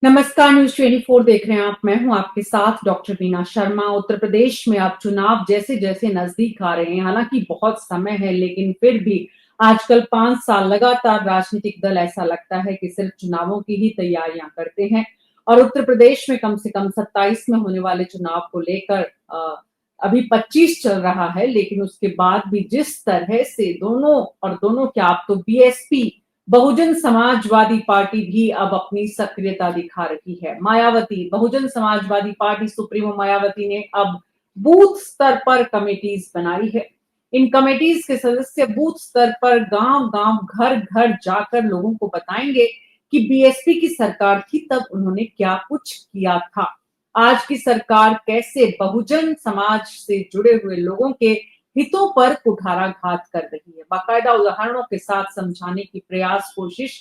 नमस्कार, न्यूज़ 24 देख रहे हैं आप। मैं हूं आपके साथ डॉक्टर वीना शर्मा। उत्तर प्रदेश में अब चुनाव जैसे-जैसे नजदीक आ रहे हैं, हालांकि बहुत समय है, लेकिन फिर भी आजकल 5 साल लगातार राजनीतिक दल ऐसा लगता है कि सिर्फ चुनावों की ही तैयारियां करते हैं और उत्तर प्रदेश में कम से कम 27 में होने वाले चुनाव को लेकर अभी 25 चल रहा है, लेकिन उसके बाद भी जिस तरह से दोनों क्या, अब तो बीएसपी बहुजन समाजवादी पार्टी भी अब अपनी सक्रियता दिखा रही है। मायावती, बहुजन समाजवादी पार्टी सुप्रीमो मायावती ने अब बूथ स्तर पर कमेटीज बनाई है। इन कमेटीज के सदस्य बूथ स्तर पर गांव-गांव, घर-घर जाकर लोगों को बताएंगे कि बीएसपी की सरकार थी तब उन्होंने क्या कुछ किया था। आज की सरकार कैसे बहुजन समाज से जुड़े हुए लोगों के हितों पर कुठाराघात कर रही है। बाकायदा उदाहरणों के साथ समझाने की प्रयास कोशिश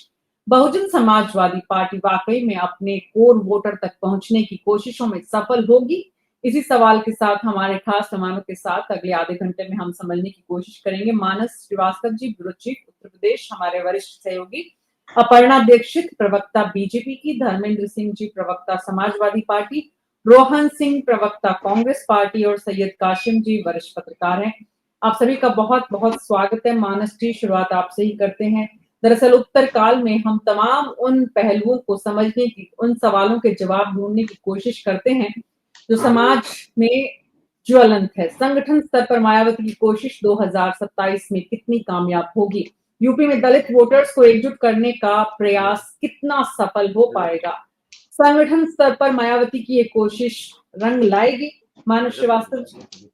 बहुजन समाजवादी पार्टी वाकई में अपने कोर वोटर तक पहुंचने की कोशिशों में सफल होगी। इसी सवाल के साथ हमारे खास मेहमानों के साथ अगले आधे घंटे में हम समझने की कोशिश करेंगे। मानस श्रीवास्तव जी, ब्यूरो चीफ उत्तर प्रदेश, हमारे वरिष्ठ सहयोगी, अपर्णा दीक्षित, प्रवक्ता बीजेपी की, धर्मेंद्र सिंह जी, प्रवक्ता समाजवादी पार्टी, रोहन सिंह, प्रवक्ता कांग्रेस पार्टी और सैयद काशिम जी, वरिष्ठ पत्रकार हैं। आप सभी का बहुत बहुत स्वागत है। मानस जी, शुरुआत आपसे ही करते हैं। दरअसल उत्तर काल में हम तमाम उन पहलुओं को समझने की, उन सवालों के जवाब ढूंढने की कोशिश करते हैं जो समाज में ज्वलंत है। संगठन स्तर पर मायावती की कोशिश 2027 में कितनी कामयाब होगी? यूपी में दलित वोटर्स को एकजुट करने का प्रयास कितना सफल हो पाएगा? संगठन स्तर पर मायावती की ये कोशिश रंग लाएगी? मानस श्रीवास्तव जी।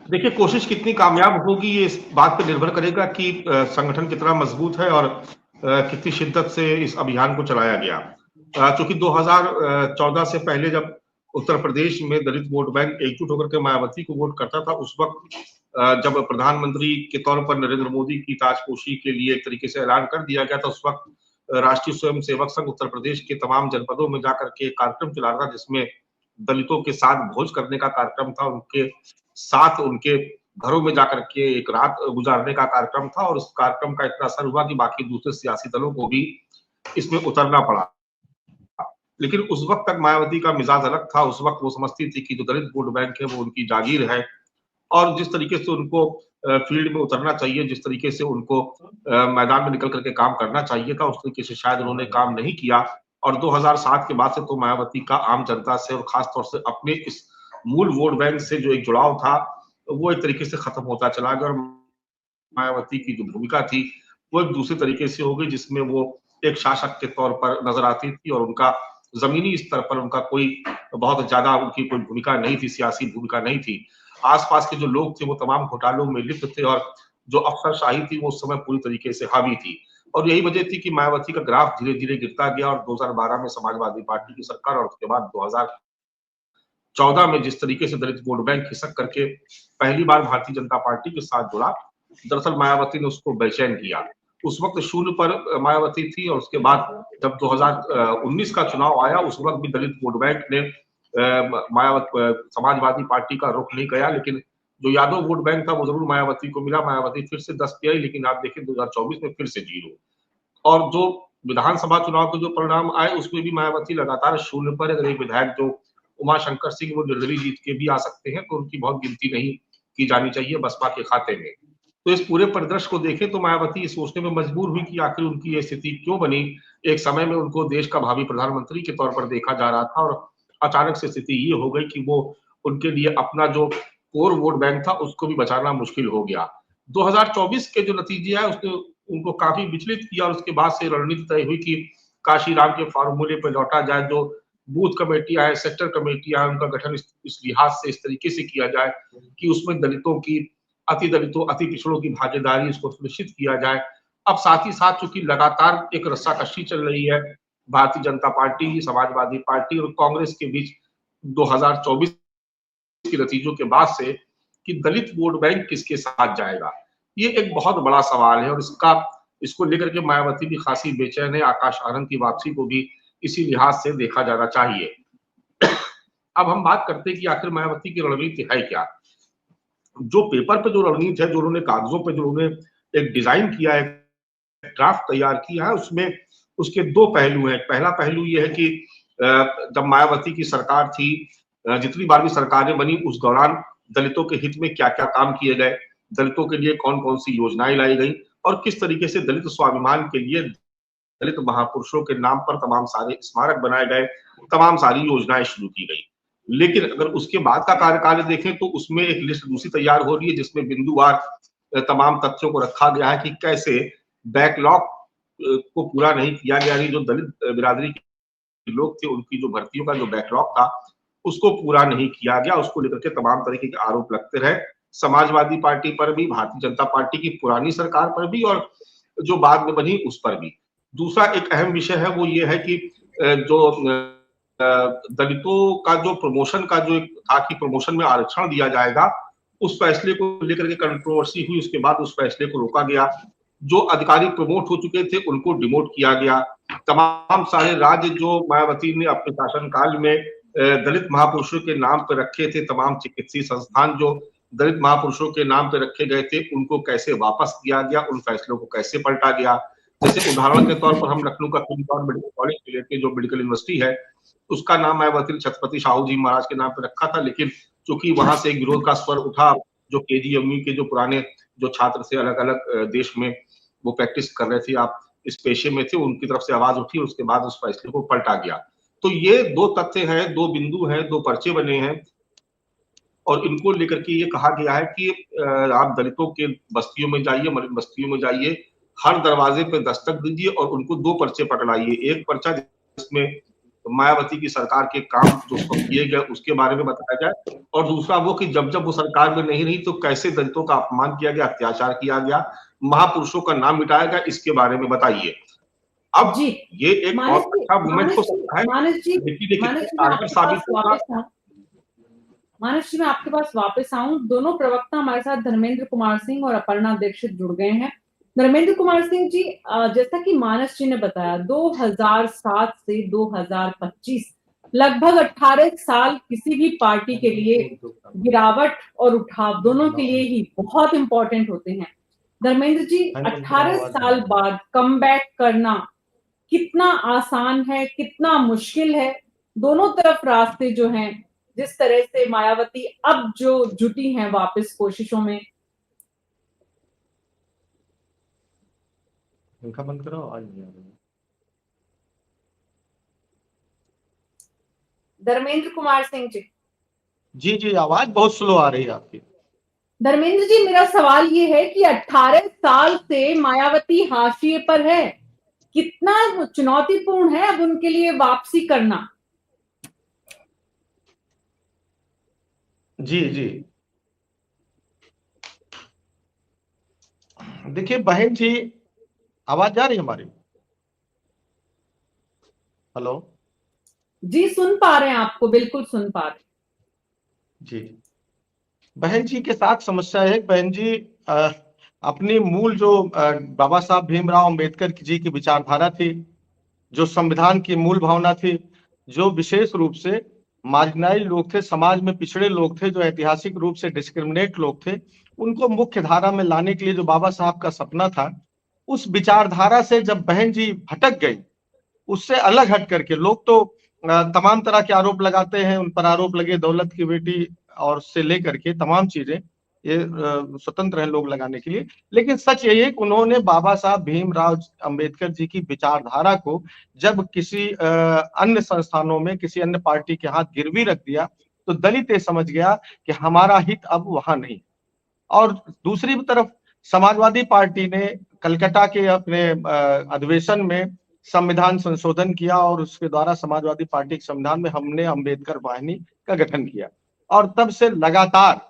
देखिए, कोशिश कितनी कामयाब होगी ये इस बात पर निर्भर करेगा कि संगठन कितना मजबूत है और कितनी शिद्दत से इस अभियान को चलाया गया। चूंकि 2014 से पहले जब उत्तर प्रदेश में दलित वोट बैंक एकजुट होकर के मायावती को वोट करता था, उस वक्त जब प्रधानमंत्री के तौर पर नरेंद्र मोदी की ताजपोशी के लिए एक तरीके से ऐलान कर दिया गया था, उस वक्त राष्ट्रीय स्वयंसेवक संघ उत्तर प्रदेश के तमाम जनपदों में जाकर के एक कार्यक्रम चला रहा था, जिसमें दलितों के साथ भोज करने का कार्यक्रम था, उनके साथ उनके घरों में जाकर के एक रात गुजारने का कार्यक्रम था और उस कार्यक्रम का इतना असर हुआ कि बाकी दूसरे सियासी दलों को भी इसमें उतरना पड़ा। लेकिन उस वक्त तक मायावती का मिजाज अलग था। उस वक्त वो समझती थी कि जो दलित वोट बैंक है वो उनकी जागीर है और जिस तरीके से उनको फील्ड में उतरना चाहिए, जिस तरीके से उनको मैदान में निकल करके काम करना चाहिए था, उस तरीके से शायद उन्होंने काम नहीं किया। और 2007 के बाद से तो मायावती का आम जनता से और खास तौर से अपने इस मूल वोट बैंक से जो एक जुड़ाव था, वो एक तरीके से खत्म होता चला गया और मायावती की जो भूमिका थी, वो एक दूसरे तरीके से हो गई, जिसमें वो एक शासक के तौर पर नजर आती थी और उनका जमीनी स्तर पर उनका कोई बहुत ज्यादा उनकी कोई भूमिका नहीं थी, सियासी भूमिका नहीं थी। आसपास के जो लोग थे वो तमाम घोटालों में लिप्त थे और जो अफसरशाही थी वो उस समय पूरी तरीके से हावी थी और यही वजह थी कि मायावती का ग्राफ धीरे धीरे गिरता गया और 2012 में समाजवादी पार्टी की सरकार और उसके बाद 2014 में जिस तरीके से दलित वोट बैंक खिसक करके पहली बार भारतीय जनता पार्टी के साथ जुड़ा, दरअसल मायावती ने उसको बेचैन किया। उस वक्त शून्य पर मायावती थी और उसके बाद जब 2019 का चुनाव आया, उस वक्त भी दलित वोट बैंक ने समाजवादी पार्टी का रुख नहीं किया, लेकिन जो यादव वोट बैंक था वो जरूर मायावती को मिला। मायावती फिर से 10 पे आई, लेकिन आप देखें 2024 में फिर से 0। और जो विधानसभा चुनाव के जो परिणाम आए उसमें भी मायावती लगातार शून्य पर। अगर एक विधायक जो उमाशंकर सिंह वो निर्दलीय जीत के भी आ सकते हैं, तो उनकी बहुत गिनती नहीं की जानी चाहिए बसपा के खाते में। तो इस पूरे परिदृश्य को देखें तो मायावती ये सोचने में मजबूर हुई कि आखिर उनकी ये स्थिति क्यों बनी। एक समय में उनको देश का भावी प्रधानमंत्री के तौर पर देखा जा रहा था और अचानक से स्थिति ये हो गई कि वो उनके लिए अपना जो कोर वोट बैंक था उसको भी बचाना मुश्किल हो गया। 2024 के जो नतीजे आए उसने उनको काफी विचलित किया और उसके बाद से रणनीति तय हुई कि काशीराम के फार्मूले पर लौटा जाए। जो बूथ कमेटियां हैं, सेक्टर कमेटियां हैं, उनका गठन इस लिहाज से इस तरीके से किया जाए कि उसमें दलितों की, अति दलितों, अति पिछड़ों की भागीदारी इसको सुनिश्चित किया जाए। अब साथ ही साथ चूंकि लगातार एक रस्साकशी चल रही है भारतीय जनता पार्टी, समाजवादी पार्टी और कांग्रेस के बीच 2024 के नतीजों के बाद से कि दलित वोट बैंक किसके साथ जाएगा, ये एक बहुत बड़ा सवाल है और इसको लेकर के मायावती भी खासी बेचैन है। आकाश आनंद की वापसी को भी इसी लिहाज से देखा जाना चाहिए। अब हम बात करते हैं कि आखिर मायावती की रणनीति है क्या। जो पेपर पे जो रणनीति है, जो उन्होंने कागजों पे जो उन्होंने एक डिजाइन किया है, ड्राफ्ट तैयार किया है, उसमें उसके दो पहलू हैं। पहला पहलू ये है कि जब मायावती की सरकार थी, जितनी बार भी सरकारें बनी उस दौरान दलितों के हित में क्या क्या काम किए गए, दलितों के लिए कौन कौन सी योजनाएं लाई गई और किस तरीके से दलित स्वाभिमान के लिए दलित महापुरुषों के नाम पर तमाम सारे स्मारक बनाए गए, तमाम सारी योजनाएं शुरू की गई। लेकिन अगर उसके बाद का कार्यकाल देखें तो उसमें एक लिस्ट दूसरी तैयार हो रही है जिसमें बिंदुवार तमाम तथ्यों को रखा गया है कि कैसे बैकलॉग को पूरा नहीं किया गया, जो दलित बिरादरी के लोग थे उनकी जो भर्तियों का जो बैकलॉग था उसको पूरा नहीं किया गया। उसको लेकर के तमाम तरीके के आरोप लगते रहे, समाजवादी पार्टी पर भी, भारतीय जनता पार्टी की पुरानी सरकार पर भी और जो बाद में बनी उस पर भी। दूसरा एक अहम विषय है वो ये है कि जो दलितों का जो प्रमोशन का जो था कि प्रमोशन में आरक्षण दिया जाएगा, उस फैसले को लेकर के कंट्रोवर्सी हुई। उसके बाद उस फैसले को रोका गया। जो अधिकारी प्रमोट हो चुके थे उनको डिमोट किया गया। तमाम सारे राज्य जो मायावती ने अपने शासनकाल में दलित महापुरुषों के नाम पर रखे थे, तमाम चिकित्सीय संस्थान जो दलित महापुरुषों के नाम पर रखे गए थे उनको कैसे वापस किया गया, उन फैसलों को कैसे पलटा गया। जैसे उदाहरण के तौर पर हम लखनऊ का किंग जॉर्ज मेडिकल कॉलेज लेके, जो मेडिकल यूनिवर्सिटी है उसका नाम मायावती छत्रपति शाहू जी महाराज के नाम पर रखा था, लेकिन चूंकि वहां से एक विरोध का स्वर उठा, जो केजीएमयू के जो पुराने जो छात्र थे अलग अलग देश में वो प्रैक्टिस कर रहे थे, आप इस पेशे में थे, उनकी तरफ से आवाज उठी, उसके बाद उस फैसले को पलटा गया। तो ये दो तथ्य हैं, दो बिंदु हैं, दो पर्चे बने हैं और इनको लेकर के ये कहा गया है कि आप दलितों के बस्तियों में जाइए, बस्तियों में जाइए, हर दरवाजे पे दस्तक दीजिए और उनको दो पर्चे पकड़ाइए। एक पर्चा जिसमें मायावती की सरकार के काम जो किए गए उसके बारे में बताया जाए और दूसरा वो कि जब जब वो सरकार में नहीं रही तो कैसे दलितों का अपमान किया गया, अत्याचार किया गया, महापुरुषों का नाम मिटाया गया, इसके बारे में बताइए। अब जी ये एक बहुत अच्छा मूवमेंट हो सकता है, लेकिन कारगर साबित होगा। मानस जी मैं आपके पास वापस आऊं। दोनों प्रवक्ता हमारे साथ धर्मेंद्र कुमार सिंह और अपर्णा दीक्षित जुड़ गए हैं। धर्मेंद्र कुमार सिंह जी, जैसा कि मानस जी ने बताया 2007 से 2025 लगभग 18 साल किसी भी पार्टी के लिए गिरावट और उठाव दोनों के लिए ही बहुत इंपॉर्टेंट होते हैं। धर्मेंद्र जी, 18 साल बाद कमबैक करना कितना आसान है, कितना मुश्किल है? दोनों तरफ रास्ते जो हैं, जिस तरह से मायावती अब जो जुटी हैं वापस कोशिशों में। पंखा बंद करो, आवाज नहीं आ रही। धर्मेंद्र कुमार सिंह जी। जी जी, आवाज बहुत स्लो आ रही है आपकी। धर्मेंद्र जी, मेरा सवाल ये है कि 18 साल से मायावती हाशिए पर है, कितना चुनौतीपूर्ण है अब उनके लिए वापसी करना? जी जी, देखिए बहन जी, आवाज जा रही है हमारी? हेलो जी, सुन पा रहे हैं आपको, बिल्कुल सुन पा रहे हैं। जी, बहन जी के साथ समस्या है। बहन जी अपनी मूल जो बाबा साहब भीमराव अंबेडकर जी की विचारधारा थी, जो संविधान की मूल भावना थी, जो विशेष रूप से मार्जिनाइज लोग थे, समाज में पिछड़े लोग थे, जो ऐतिहासिक रूप से डिस्क्रिमिनेट लोग थे, उनको मुख्य धारा में लाने के लिए जो बाबा साहब का सपना था, उस विचारधारा से जब बहन जी भटक गई, उससे अलग हट करके लोग तो तमाम तरह के आरोप लगाते हैं, उन पर आरोप लगे दौलत की बेटी और से लेकर के तमाम चीजें, ये स्वतंत्र हैं लोग लगाने के लिए। लेकिन सच यही है कि उन्होंने बाबा साहब भीमराव अंबेडकर जी की विचारधारा को जब किसी अन्य संस्थानों में, किसी अन्य पार्टी के हाथ गिरवी रख दिया, तो दलित ये समझ गया कि हमारा हित अब वहां नहीं। और दूसरी तरफ समाजवादी पार्टी ने कलकत्ता के अपने अधिवेशन में संविधान संशोधन किया और उसके द्वारा समाजवादी पार्टी के संविधान में हमने अंबेडकर वाहिनी का गठन किया। और तब से लगातार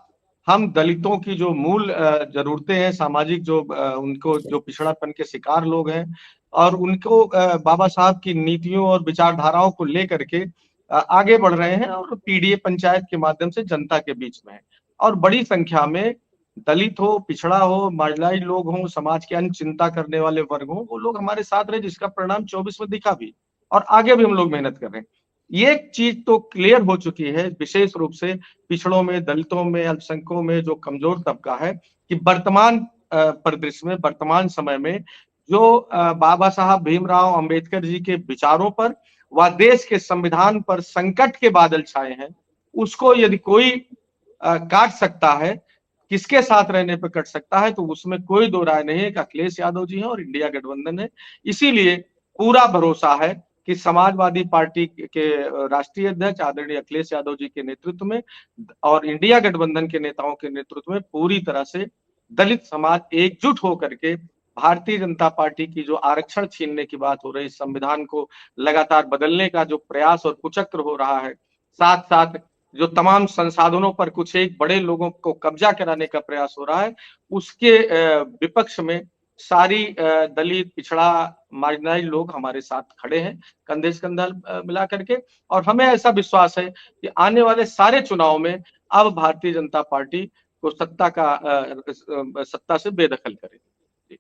हम दलितों की जो मूल जरूरतें हैं, सामाजिक जो उनको जो पिछड़ापन के शिकार लोग हैं, और उनको बाबा साहब की नीतियों और विचारधाराओं को लेकर के आगे बढ़ रहे हैं और पीडीए पंचायत के माध्यम से जनता के बीच में है। और बड़ी संख्या में दलित हो, पिछड़ा हो, मार्जिनाइज लोग हों, समाज के अन्य चिंता करने वाले वर्ग हों, वो लोग हमारे साथ रहे, जिसका परिणाम 24 में दिखा भी, और आगे भी हम लोग मेहनत कर रहे हैं। ये चीज तो क्लियर हो चुकी है, विशेष रूप से पिछड़ों में, दलितों में, अल्पसंख्यकों में जो कमजोर तबका है, कि वर्तमान परिदृश्य में, वर्तमान समय में जो बाबा साहब भीमराव अंबेडकर जी के विचारों पर व देश के संविधान पर संकट के बादल छाए हैं, उसको यदि कोई काट सकता है, किसके साथ रहने पर कट सकता है, तो उसमें कोई दो राय नहीं है कि अखिलेश यादव जी हैं और इंडिया गठबंधन है। इसीलिए पूरा भरोसा है कि समाजवादी पार्टी के राष्ट्रीय अध्यक्ष आदरणीय अखिलेश यादव जी के नेतृत्व में और इंडिया गठबंधन के नेताओं के नेतृत्व में पूरी तरह से दलित समाज एकजुट होकर के भारतीय जनता पार्टी की जो आरक्षण छीनने की बात हो रही, संविधान को लगातार बदलने का जो प्रयास और कुचक्र हो रहा है, साथ साथ जो तमाम संसाधनों पर कुछ एक बड़े लोगों को कब्जा कराने का प्रयास हो रहा है, उसके विपक्ष में सारी दलित, पिछड़ा, मार्जिनाइज्ड लोग हमारे साथ खड़े हैं, कंधे से कंधा मिला करके। और हमें ऐसा विश्वास है कि आने वाले सारे चुनाव में अब भारतीय जनता पार्टी को सत्ता से बेदखल करेगी।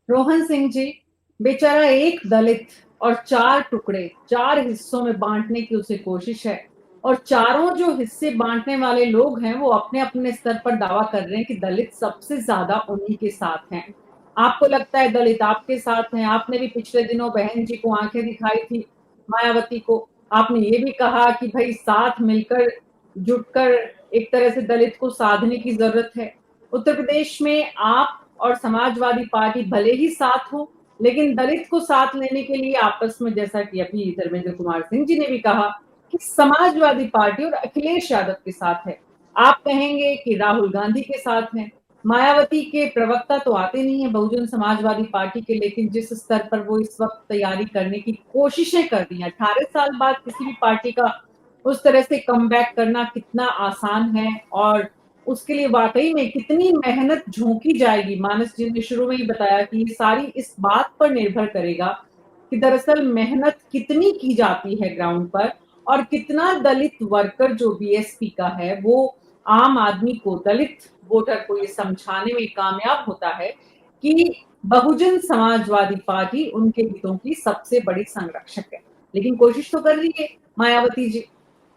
रोहन सिंह जी, बेचारा एक दलित और 4 टुकड़े 4 हिस्सों में बांटने की उसे कोशिश है, और चारों जो हिस्से बांटने वाले लोग हैं वो अपने अपने स्तर पर दावा कर रहे हैं कि दलित सबसे ज्यादा उन्हीं के साथ हैं। आपको लगता है दलित आपके साथ हैं? आपने भी पिछले दिनों बहन जी को आंखें दिखाई थी, मायावती को। आपने ये भी कहा कि भाई साथ मिलकर जुटकर एक तरह से दलित को साधने की जरूरत है। उत्तर प्रदेश में आप और समाजवादी पार्टी भले ही साथ हो, लेकिन दलित को साथ लेने के लिए आपस में, जैसा कि अभी धर्मेंद्र कुमार सिंह जी ने भी कहा, कि समाजवादी पार्टी और अखिलेश यादव के साथ है। आप कहेंगे कि राहुल गांधी के साथ हैं। मायावती के प्रवक्ता तो आते नहीं है बहुजन समाजवादी पार्टी के, लेकिन जिस स्तर पर वो इस वक्त तैयारी करने की कोशिशें कर रही हैं, 18 साल बाद किसी भी पार्टी का उस तरह से कमबैक करना कितना आसान है, और उसके लिए वाकई में कितनी मेहनत झोंकी जाएगी। मानस जी ने शुरू में ही बताया कि ये सारी इस बात पर निर्भर करेगा कि दरअसल मेहनत कितनी की जाती है ग्राउंड पर, और कितना दलित वर्कर जो बीएसपी का है वो आम आदमी को, दलित वोटर को ये समझाने में कामयाब होता है कि बहुजन समाजवादी पार्टी उनके हितों की सबसे बड़ी संरक्षक है। लेकिन कोशिश तो कर रही है मायावती जी।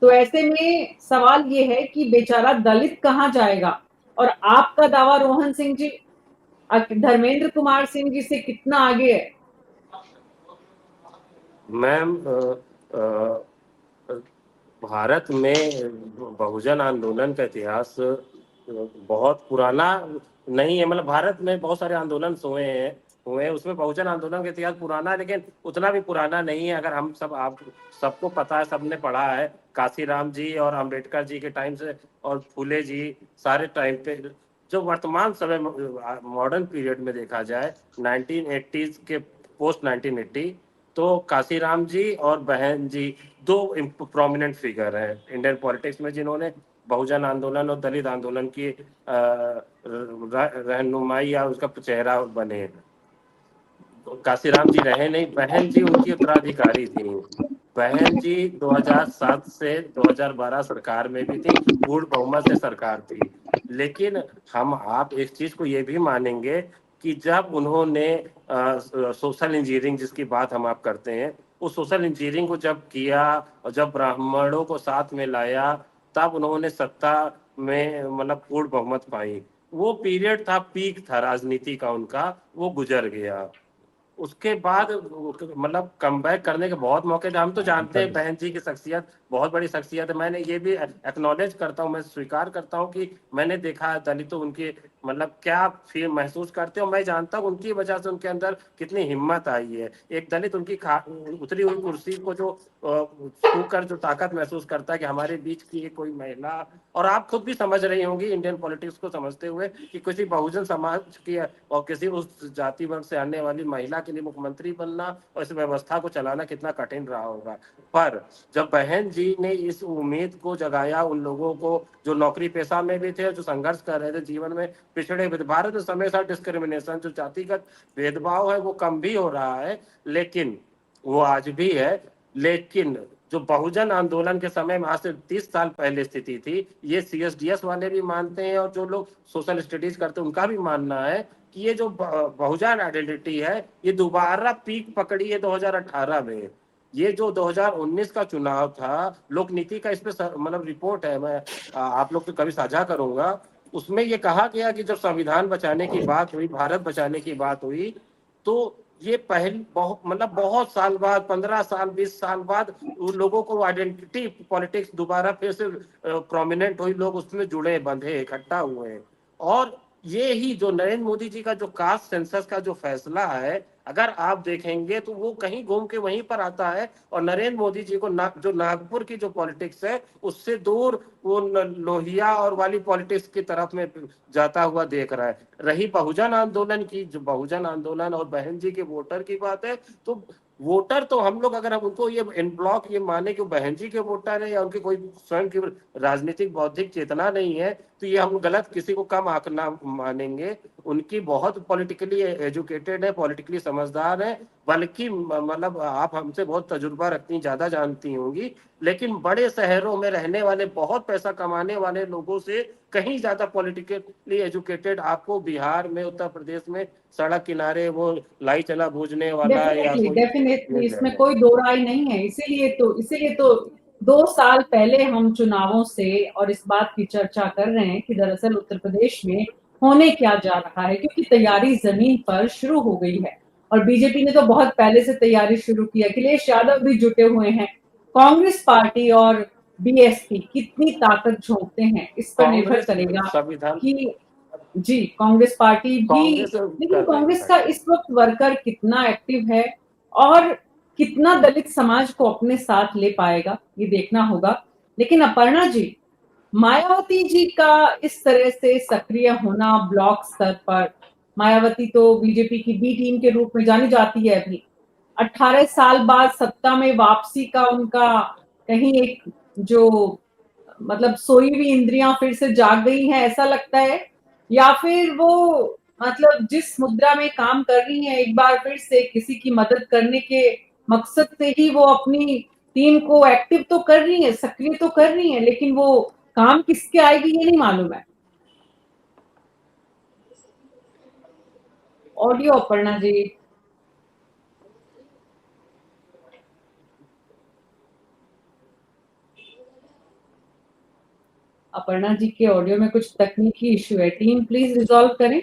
तो ऐसे में सवाल ये है कि बेचारा दलित कहाँ जाएगा? और आपका दावा रोहन सिंह जी धर्मेंद्र कुमार सिंह जी से कितना आगे है? मैम, भारत में बहुजन आंदोलन का इतिहास बहुत पुराना नहीं है। मतलब भारत में बहुत सारे आंदोलन हुए हैं, उसमें बहुजन आंदोलन का इतिहास पुराना है, लेकिन उतना भी पुराना नहीं है। अगर हम सब, आप सबको पता है, सबने पढ़ा है, काशीराम जी और अंबेडकर जी के टाइम से और फुले जी सारे टाइम पे, जो वर्तमान समय मॉडर्न पीरियड में देखा जाए 1980s के पोस्ट 1980, तो काशीराम जी और बहन जी दो प्रोमिनेंट फिगर हैं इंडियन पॉलिटिक्स में, जिन्होंने बहुजन आंदोलन और दलित आंदोलन की रहनुमाई या उसका चेहरा बने। काशीराम जी रहे नहीं, बहन जी उनकी उत्तराधिकारी थी। बहन जी 2007 से 2012 सरकार में भी थी, पूर्ण बहुमत से सरकार थी। लेकिन हम आप एक चीज को ये भी मानेंगे कि जब उन्होंने सोशल इंजीनियरिंग, जिसकी बात हम आप करते हैं, उस सोशल इंजीनियरिंग को जब किया और जब ब्राह्मणों को साथ में लाया, तब उन्होंने सत्ता में मतलब पूर्ण बहुमत पाई। वो पीरियड था, पीक था राजनीति का उनका, वो गुजर गया। उसके बाद मतलब कमबैक करने के बहुत मौके थे। हम तो जानते हैं बहन जी की शख्सियत बहुत बड़ी शख्सियत है। मैंने ये भी एक्नॉलेज करता हूँ, मैं स्वीकार करता हूँ कि मैंने देखा है दलित तो उनकी मतलब क्या फील महसूस करते हो। मैं जानता हूँ उनकी वजह से उनके अंदर कितनी हिम्मत आई है। एक दलित उनकी उतरी हुई कुर्सी को जो छू कर जो ताकत महसूस करता है कि हमारे बीच की कोई महिला, और आप खुद भी समझ रही होंगी इंडियन पॉलिटिक्स को समझते हुए कि किसी बहुजन समाज की और किसी उस जाति वर्ग से आने वाली महिला के लिए मुख्यमंत्री बनना और इस व्यवस्था को चलाना कितना कठिन रहा होगा। पर जब बहन जी ने इस उम्मीद को जगाया उन लोगों को जो नौकरी पेशा में भी थे और जो संघर्ष कर रहे थे जीवन में, पिछड़े भारत में हमेशा डिस्क्रिमिनेशन, जो जातिगत भेदभाव है वो कम भी हो रहा है, लेकिन वो आज भी है। लेकिन जो बहुजन आंदोलन के समय में आज से 30 साल पहले स्थिति थी, ये CSDS वाले भी मानते हैं और जो लोग सोशल स्टडीज करते हैं उनका भी मानना है कि ये जो बहुजन आइडेंटिटी है ये दोबारा पीक पकड़ी है 2018 में। ये जो 2019 का चुनाव था, लोक नीति का इस पे मतलब रिपोर्ट है, मैं आप लोग को कभी साझा करूंगा। उसमें ये कहा गया कि जब संविधान बचाने की बात हुई, भारत बचाने की बात हुई, तो ये बहुत साल बाद, 15 साल 20 साल बाद उन लोगों को आइडेंटिटी पॉलिटिक्स दोबारा फिर से प्रोमिनेंट हुई, लोग उसमें जुड़े, बंधे, इकट्ठा हुए हैं। और ये ही जो नरेंद्र मोदी जी का जो कास्ट सेंसस का जो फैसला है, अगर आप देखेंगे तो वो कहीं घूम के वहीं पर आता है, और नरेंद्र मोदी जी को जो नागपुर की जो पॉलिटिक्स है उससे दूर वो लोहिया और वाली पॉलिटिक्स की तरफ में जाता हुआ देख रहा है। रही बहुजन आंदोलन की, जो बहुजन आंदोलन और बहन जी के वोटर की बात है, तो वोटर तो हम लोग, अगर हम उनको ये इन ब्लॉक ये माने कि बहन जी के वोटर है या उनकी कोई स्वयं की राजनीतिक बौद्धिक चेतना नहीं है, तो ये हम गलत किसी को कम आंकना मानेंगे। उनकी बहुत पॉलिटिकली एजुकेटेड है, पॉलिटिकली समझदार है, बल्कि मतलब आप हमसे बहुत तजुर्बा रखती, ज्यादा जानती होंगी, लेकिन बड़े शहरों में रहने वाले बहुत पैसा कमाने वाले लोगों से कहीं ज्यादा पॉलिटिकली एजुकेटेड आपको बिहार में, उत्तर प्रदेश में सड़क किनारे वो लाई चला भूजने वाला या डेफिनेटली इसमें कोई दो राय नहीं है। इसीलिए तो 2 साल पहले हम चुनावों से और इस बात की चर्चा कर रहे हैं कि दरअसल उत्तर प्रदेश में होने क्या जा रहा है, क्योंकि तैयारी जमीन पर शुरू हो गई है और बीजेपी ने तो बहुत पहले से तैयारी शुरू की है। अखिलेश यादव भी जुटे हुए हैं। कांग्रेस पार्टी और बीएसपी कितनी ताकत झोंकते हैं इस पर निर्भर करेगा संविधान कि जी कांग्रेस पार्टी भी, लेकिन कांग्रेस का इस वक्त वर्कर कितना एक्टिव है और कितना दलित समाज को अपने साथ ले पाएगा, ये देखना होगा। लेकिन अपर्णा जी, मायावती जी का इस तरह से सक्रिय होना ब्लॉक स्तर पर, मायावती तो बीजेपी की बी टीम के रूप में जानी जाती है। अभी 18 साल बाद सत्ता में वापसी का उनका कहीं एक जो मतलब सोई हुई इंद्रियां फिर से जाग गई हैं ऐसा लगता है, या फिर वो मतलब जिस मुद्रा में काम कर रही हैं एक बार फिर से किसी की मदद करने के मकसद से ही वो अपनी टीम को एक्टिव तो कर रही है, सक्रिय तो कर रही है, लेकिन वो काम किसके आएगी ये नहीं मालूम है। ऑडियो अपर्णा जी। अपर्णा जी के ऑडियो में कुछ तकनीकी इश्यू है, टीम प्लीज रिजॉल्व करें।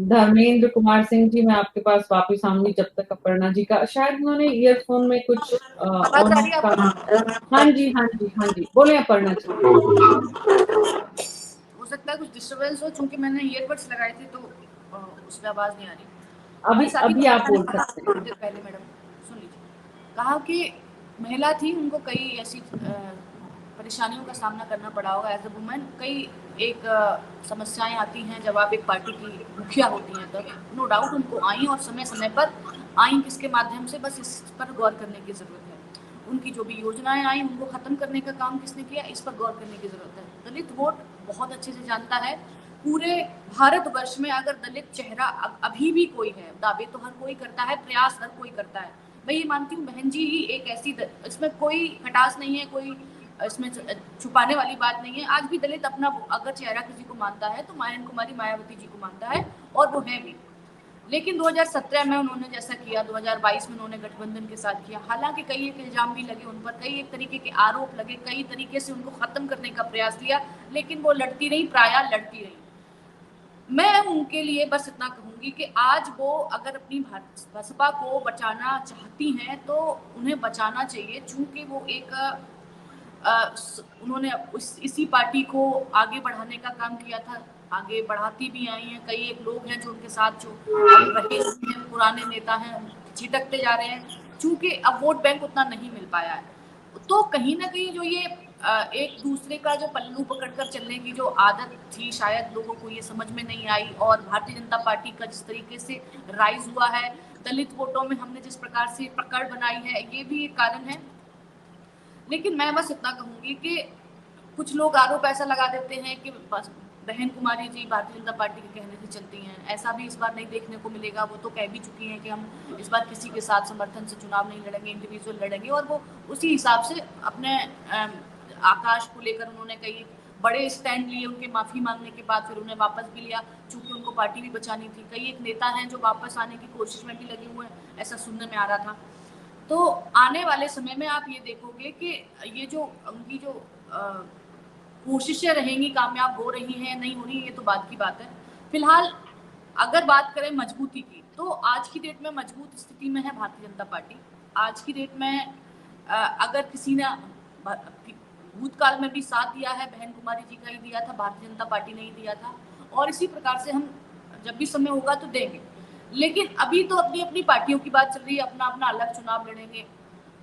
धर्मेंद्र कुमार सिंह जी, मैं आपके पास वापस आऊंगी जब तक अपर्णा जी का, शायद उन्होंने ईयरफोन में कुछ हाँ जी बोले अपर्णा जी। हो सकता है कुछ डिस्टरबेंस हो, चूंकि मैंने ईयरबड्स लगाए थे तो उसमें आवाज नहीं आ रही। अभी आप बोल सकते हैं। पहले मैडम सुन लीजिए, कहा कि महिला थी, उनको कई ऐसी परेशानियों का सामना करना पड़ा होगा एज अ वुमेन। कई एक समस्याएं आती हैं जब आप एक पार्टी की मुखिया होती हैं, तब नो डाउट उनको आई और समय समय पर आई, किसके माध्यम से, बस इस पर गौर करने की जरूरत है। उनकी जो भी योजनाएं आई उनको खत्म करने का काम किसने किया, इस पर गौर करने की जरूरत है। दलित वोट बहुत अच्छे से जानता है, पूरे भारतवर्ष में अगर दलित चेहरा अभी भी कोई है, दावे तो हर कोई करता है, प्रयास हर कोई करता है। मैं ये मानती हूँ बहन जी ही एक ऐसी, इसमें कोई खटास नहीं है, कोई इसमें छुपाने वाली बात नहीं है। आज भी दलित अपना अगर चेहरा किसी को मानता है तो मायन कुमारी मायावती जी को मानता है, और वो है भी। लेकिन 2017 में उन्होंने जैसा किया, 2022 में उन्होंने गठबंधन के साथ किया। हालांकि कई एक इल्जाम भी लगे उन पर, कई एक तरीके के आरोप लगे, कई तरीके से उनको खत्म करने का प्रयास किया, लेकिन वो लड़ती रही, प्रायः लड़ती रही। मैं उनके लिए बस इतना कहूंगी कि आज वो अगर अपनी बसपा को बचाना चाहती हैं तो उन्हें बचाना चाहिए, चूंकि वो एक उन्होंने इसी पार्टी को आगे बढ़ाने का काम किया था, आगे बढ़ाती भी आई हैं। कई एक लोग हैं जो उनके साथ जो रहे हैं, पुराने नेता हैं, झिटकते जा रहे हैं, चूंकि अब वोट बैंक उतना नहीं मिल पाया है। तो कहीं ना कहीं जो ये एक दूसरे का जो पल्लू पकड़कर चलने की जो आदत थी, शायद लोगों को ये समझ में नहीं आई। और भारतीय जनता पार्टी का जिस तरीके से राइज हुआ है, दलित वोटों में हमने जिस प्रकार से पकड़ बनाई है, ये भी एक कारण है। लेकिन मैं बस इतना कहूंगी कि कुछ लोग आरोप ऐसा लगा देते हैं कि बस बहन कुमारी जी भारतीय जनता पार्टी के कहने से चलती हैं। ऐसा भी इस बार नहीं देखने को मिलेगा। वो तो कह भी चुकी हैं कि हम इस बार किसी के साथ समर्थन से चुनाव नहीं लड़ेंगे, इंडिविजुअल लड़ेंगे। और वो उसी हिसाब से अपने आकाश को लेकर उन्होंने कई बड़े स्टैंड लिए। उनके माफी मांगने के बाद फिर उन्हें वापस भी लिया, चूंकि उनको पार्टी भी बचानी थी। कई एक नेता हैं जो वापस आने की कोशिश में भी लगे हुए हैं, ऐसा सुनने में आ रहा था। तो आने वाले समय में आप ये देखोगे कि ये जो उनकी जो कोशिशें रहेंगी, कामयाब हो रही हैं नहीं हो रही, ये तो बात की बात है। फिलहाल अगर बात करें मजबूती की, तो आज की डेट में मजबूत स्थिति में है भारतीय जनता पार्टी। आज की डेट में अगर किसी ने भूतकाल में भी साथ दिया है, बहन कुमारी जी का ही दिया था, भारतीय जनता पार्टी ने ही दिया था, और इसी प्रकार से हम जब भी समय होगा तो देंगे। लेकिन अभी तो अपनी अपनी पार्टियों की बात चल रही है, अपना अपना अलग चुनाव लड़ेंगे,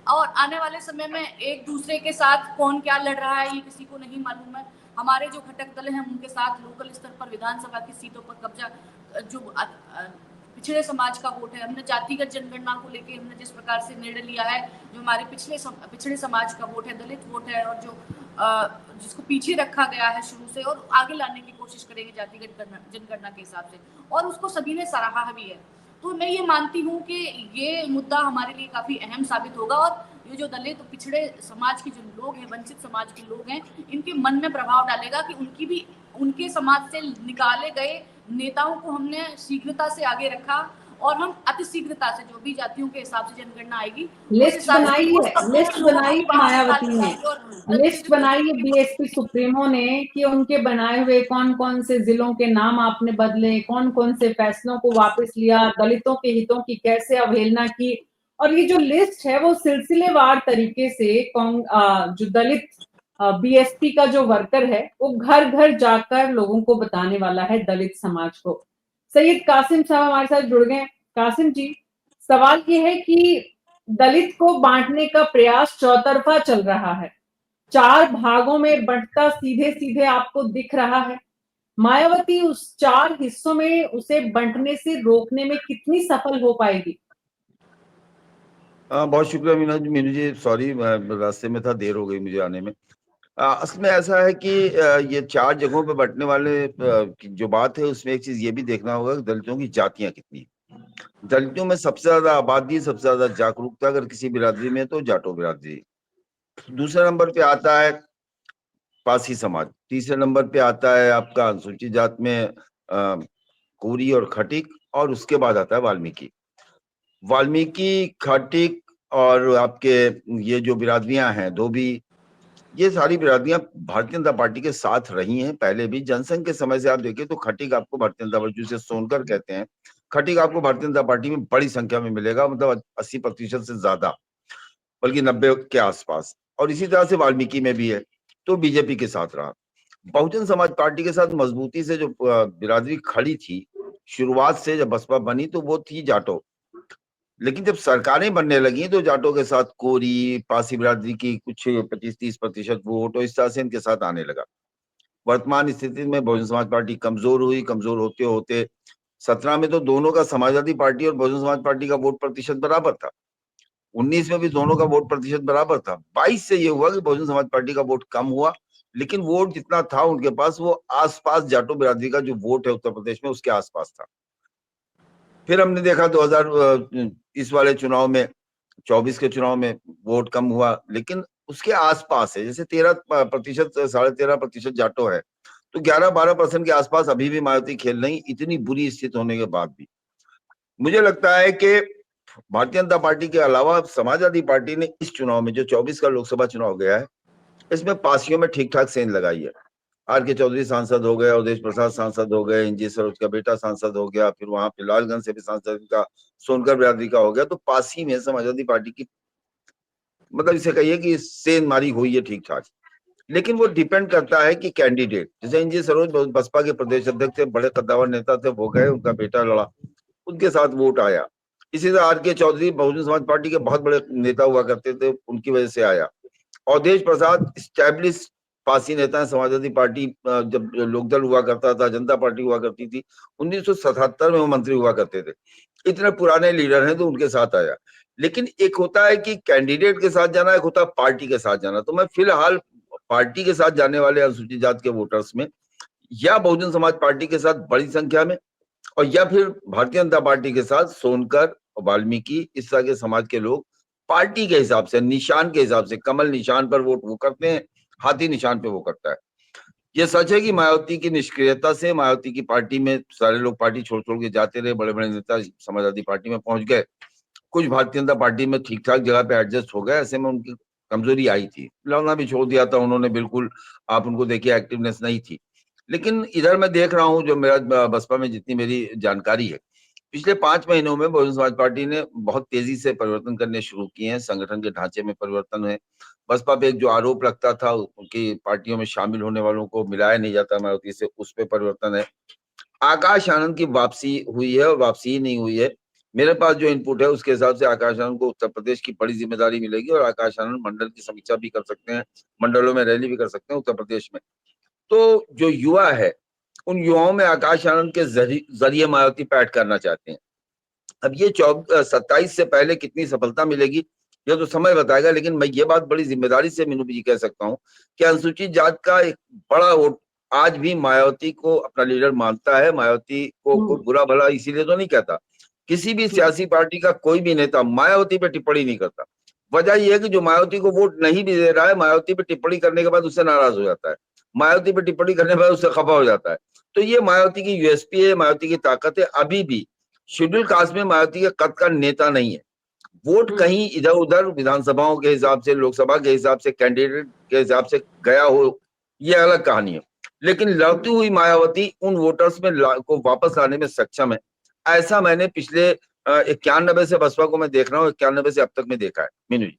और आने वाले समय में एक दूसरे के साथ कौन क्या लड़ रहा है ये किसी को नहीं मालूम है। हमारे जो घटक दल हैं उनके साथ लोकल स्तर पर विधानसभा की सीटों पर कब्जा, जो पिछड़े समाज का वोट है, हमने जातिगत जनगणना को लेके हमने जिस प्रकार से निर्णय लिया है, जो हमारे पिछड़े समाज का वोट है, दलित वोट है, और जो जिसको पीछे रखा गया है शुरू से, और आगे लाने की कोशिश करेंगे जातिगत जनगणना के हिसाब से, और उसको सभी ने सराहा भी है। तो मैं ये मानती हूँ कि ये मुद्दा हमारे लिए काफी अहम साबित होगा, और ये जो दलित तो पिछड़े समाज के जो लोग हैं, वंचित समाज के लोग हैं, इनके मन में प्रभाव डालेगा कि उनकी भी, उनके समाज से निकाले गए नेताओं को हमने शीघ्रता से आगे रखा, और हम अति शीघ्रता से जो भी जातियों के हिसाब से जनगणना आएगी लिस्ट बनाई है मायावती ने, लिस्ट बनाई है बीएसपी सुप्रीमो ने कि उनके बनाए हुए कौन कौन से जिलों के नाम आपने बदले, कौन कौन से फैसलों को वापस लिया, दलितों के हितों की कैसे अवहेलना की। और ये जो लिस्ट है वो सिलसिलेवार तरीके से जो दलित बीएसपी का जो वर्कर है वो घर घर जाकर लोगों को बताने वाला है, दलित समाज को। सैयद कासिम साहब हमारे साथ जुड़ गए। कासिम जी, सवाल ये है कि दलित को बांटने का प्रयास चौतरफा चल रहा है, 4 भागों में बंटता सीधे सीधे आपको दिख रहा है। मायावती उस 4 हिस्सों में उसे बंटने से रोकने में कितनी सफल हो पाएगी? बहुत शुक्रिया मीनू जी, सॉरी रास्ते में था, देर हो गई मुझे आने में। असल में ऐसा है कि ये 4 जगहों पे बंटने वाले की जो बात है उसमें एक चीज ये भी देखना होगा कि दलितों की जातियां कितनी हैं। दलितों में सबसे ज्यादा आबादी, सबसे ज्यादा जागरूकता अगर किसी बिरादरी में तो जाटो बिरादरी। दूसरे नंबर पे आता है पासी समाज, तीसरे नंबर पे आता है आपका अनुसूचित जात में कोरी और खटिक, और उसके बाद आता है वाल्मीकि, खटिक और आपके ये जो बिरादरियां हैं धोबी, ये सारी बिरादरियां भारतीय जनता पार्टी के साथ रही हैं पहले भी। जनसंघ के समय से आप देखिए तो खटिक आपको भारतीय जनता पार्टी, जिसे सोनकर कहते हैं, खटिक आपको भारतीय जनता पार्टी में बड़ी संख्या में मिलेगा, मतलब 80% से ज्यादा, बल्कि 90 के आसपास। और इसी तरह से वाल्मीकि में भी है, तो बीजेपी के साथ रहा। बहुजन समाज पार्टी के साथ मजबूती से जो बिरादरी खड़ी थी शुरुआत से, जब बसपा बनी तो वो थी जाटो। लेकिन जब सरकारें बनने लगी तो जाटों के साथ कोरी, पासी बिरादरी की कुछ 25-30% वोट, और इस तरह से इनके साथ आने लगा। वर्तमान स्थिति में बहुजन समाज पार्टी कमजोर हुई, कमजोर होते होते 17 में तो दोनों का, समाजवादी पार्टी और बहुजन समाज पार्टी का वोट प्रतिशत बराबर था। 19 में भी दोनों का वोट प्रतिशत बराबर था। 22 से ये हुआ कि बहुजन समाज पार्टी का वोट कम हुआ, लेकिन वोट जितना था उनके पास वो आसपास जाटो बिरादरी का जो वोट है उत्तर प्रदेश में उसके आसपास था। फिर हमने देखा 2000 इस वाले चुनाव में, 24 के चुनाव में वोट कम हुआ, लेकिन उसके आसपास है, जैसे 13%, 13.5% जाटो है, तो 11-12% के आसपास अभी भी मायावती खेल रही, इतनी बुरी स्थिति होने के बाद भी। मुझे लगता है कि भारतीय जनता पार्टी के अलावा समाजवादी पार्टी ने इस चुनाव में, जो 24 का लोकसभा चुनाव गया है, इसमें पासियों में ठीक ठाक सेंध लगाई है। आर के चौधरी सांसद हो गए, अवधेश प्रसाद सांसद हो गए, इंजी सरोज का बेटा सांसद हो गया, फिर वहां पे लालगंज से भी सांसद का सोनकर बिरादरी का हो गया। तो पासी में समाजवादी पार्टी की, मतलब इसे कहिए कि सेंध मारी हुई है ठीक ठाक। लेकिन वो डिपेंड करता है कि कैंडिडेट, जैसे इंजी सरोज बसपा के प्रदेश अध्यक्ष थे, बड़े कद्दावर नेता थे, वो गए, उनका बेटा लड़ा, उनके साथ वोट आया। इसी तरह आर के चौधरी बहुजन समाज पार्टी के बहुत बड़े नेता हुआ करते थे, उनकी वजह से आया। अवधेश प्रसाद स्टैब्लिश पासी नेता है, समाजवादी पार्टी जब लोकदल हुआ करता था, जनता पार्टी हुआ करती थी, 1977 में वो मंत्री हुआ करते थे, इतने पुराने लीडर हैं, तो उनके साथ आया। लेकिन एक होता है कि कैंडिडेट के साथ जाना, एक होता है पार्टी के साथ जाना। तो मैं फिलहाल पार्टी के साथ जाने वाले अनुसूचित जाति के वोटर्स में, या बहुजन समाज पार्टी के साथ बड़ी संख्या में, और या फिर भारतीय जनता पार्टी के साथ सोनकर, वाल्मीकि, इस तरह के समाज के लोग पार्टी के हिसाब से, निशान के हिसाब से, कमल निशान पर वोट वो करते हैं, हाथी निशान पे वो करता है। ये सच है कि मायावती की निष्क्रियता से, मायावती की पार्टी में सारे लोग पार्टी छोड़ छोड़ के जाते रहे, बड़े बड़े नेता समाजवादी पार्टी में पहुंच गए, कुछ भारतीय जनता पार्टी में ठीक ठाक जगह पे एडजस्ट हो गए, ऐसे में उनकी कमजोरी आई थी। लड़ना भी छोड़ दिया था उन्होंने, बिल्कुल आप उनको देखिए एक्टिवनेस नहीं थी। लेकिन इधर मैं देख रहा हूँ, जो मेरा बसपा में जितनी मेरी जानकारी है, पिछले 5 महीनों में बहुजन समाज पार्टी ने बहुत तेजी से परिवर्तन करने शुरू किए हैं। संगठन के ढांचे में परिवर्तन है। बसपा पे एक जो आरोप लगता था कि पार्टियों में शामिल होने वालों को मिलाया नहीं जाता मायावती से, उस पे परिवर्तन है। आकाश आनंद की वापसी हुई है और वापसी ही नहीं हुई है। मेरे पास जो इनपुट है उसके हिसाब से आकाश आनंद को उत्तर प्रदेश की बड़ी जिम्मेदारी मिलेगी और आकाश आनंद मंडल की समीक्षा भी कर सकते हैं, मंडलों में रैली भी कर सकते हैं उत्तर प्रदेश में। तो जो युवा है, उन युवाओं में आकाश आनंद के जरिए मायावती पैठ करना चाहते हैं। अब ये 27 से पहले कितनी सफलता मिलेगी यह तो समय बताएगा, लेकिन मैं ये बात बड़ी जिम्मेदारी से मीनू जी कह सकता हूँ कि अनुसूचित जात का एक बड़ा वोट आज भी मायावती को अपना लीडर मानता है। मायावती को बुरा भला इसीलिए तो नहीं कहता। किसी भी सियासी पार्टी का कोई भी नेता मायावती पे टिप्पणी नहीं करता। वजह यह है कि जो मायावती को वोट नहीं भी दे रहा है, मायावती पे टिप्पणी करने के बाद उससे नाराज हो जाता है, मायावती पे टिप्पणी करने के बाद उससे खफा हो जाता है। तो ये मायावती की यूएसपी है, मायावती की ताकत है। अभी भी शेड्यूल कास्ट में मायावती के कद का नेता नहीं है। वोट कहीं इधर उधर विधानसभाओं के हिसाब से, लोकसभा के हिसाब से, कैंडिडेट के हिसाब से गया हो, ये अलग कहानी है। लेकिन लड़ती हुई मायावती उन वोटर्स में को वापस लाने में सक्षम है। ऐसा मैंने पिछले 91 से बसपा को मैं देख रहा हूँ, 91 से अब तक में देखा है। मीनू जी